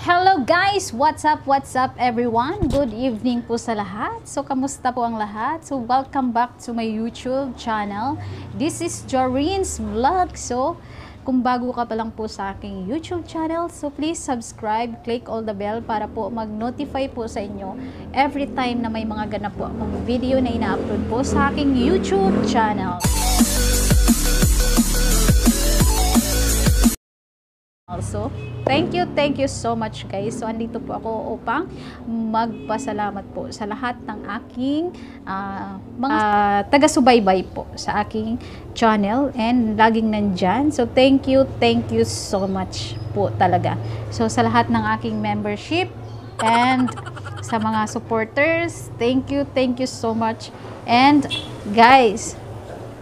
Hello guys! What's up everyone? Good evening po sa lahat. So, kamusta po ang lahat? So, welcome back to my YouTube channel. This is Jorene's Vlog. So, kung bago ka pa lang po sa aking YouTube channel, so please subscribe, click all the bell para po mag-notify po sa inyo every time na may mga ganap po akong video na ina-upload po sa aking YouTube channel. Also, thank you so much guys. So, andito po ako upang magpasalamat po sa lahat ng aking mga taga-subaybay po sa aking channel and laging nandyan. So, thank you so much po talaga. So, sa lahat ng aking membership and sa mga supporters, thank you so much. And guys,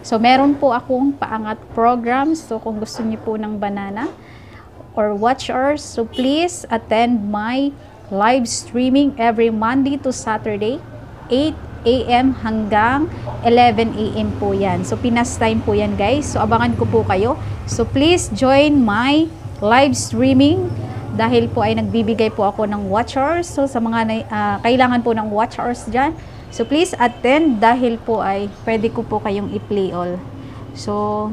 so meron po akong paangat program. So, kung gusto niyo po ng banana or watch ours, so please attend my live streaming every Monday to Saturday 8 AM hanggang 11 AM po yan. So Pinas time po yan guys. So abangan ko po kayo. So please join my live streaming dahil po ay nagbibigay po ako ng watch hours. So sa mga kailangan po ng watch hours dyan, so please attend dahil po ay pwede ko po kayong i-play all. So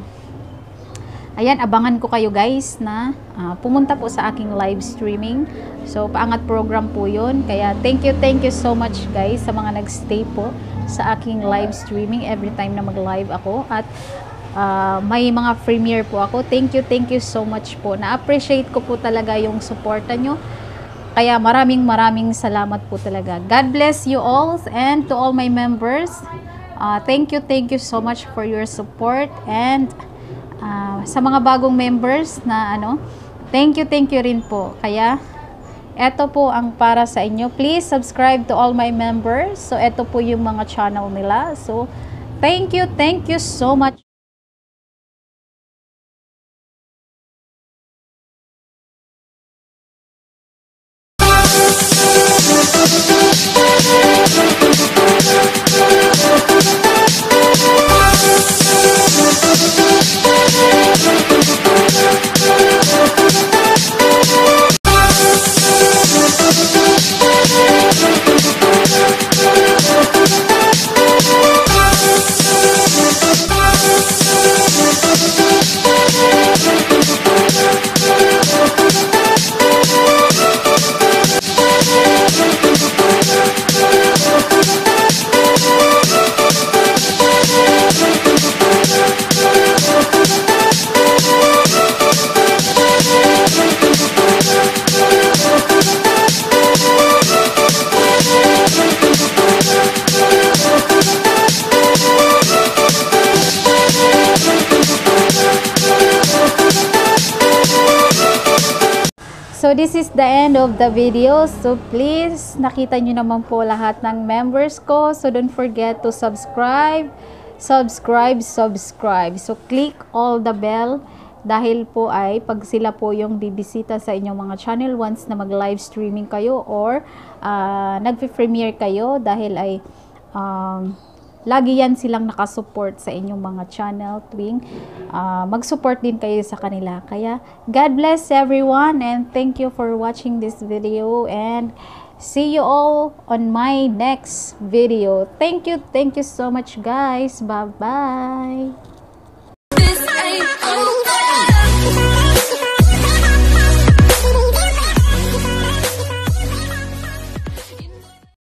ayan, abangan ko kayo guys na pumunta po sa aking live streaming. So, paangat program po yun. Kaya, thank you so much guys sa mga nagstay po sa aking live streaming every time na mag-live ako. At may mga premiere po ako. Thank you so much po. Na-appreciate ko po talaga yung suporta nyo. Kaya, maraming salamat po talaga. God bless you all and to all my members. Thank you so much for your support and sa mga bagong members na thank you rin po. Kaya eto po ang para sa inyo. Please subscribe to all my members. So eto po yung mga channel nila. So thank you so much. So this is the end of the video. So please, nakita nyo naman po lahat ng members ko. So don't forget to subscribe. So click all the bell dahil po ay pag sila po yung bibisita sa inyong mga channel once na mag-live streaming kayo or nagpe-premiere kayo dahil ay lagi yan silang nakasupport sa inyong mga channel tuwing mag-support din kayo sa kanila. Kaya, God bless everyone and thank you for watching this video and see you all on my next video. Thank you so much guys. Bye-bye.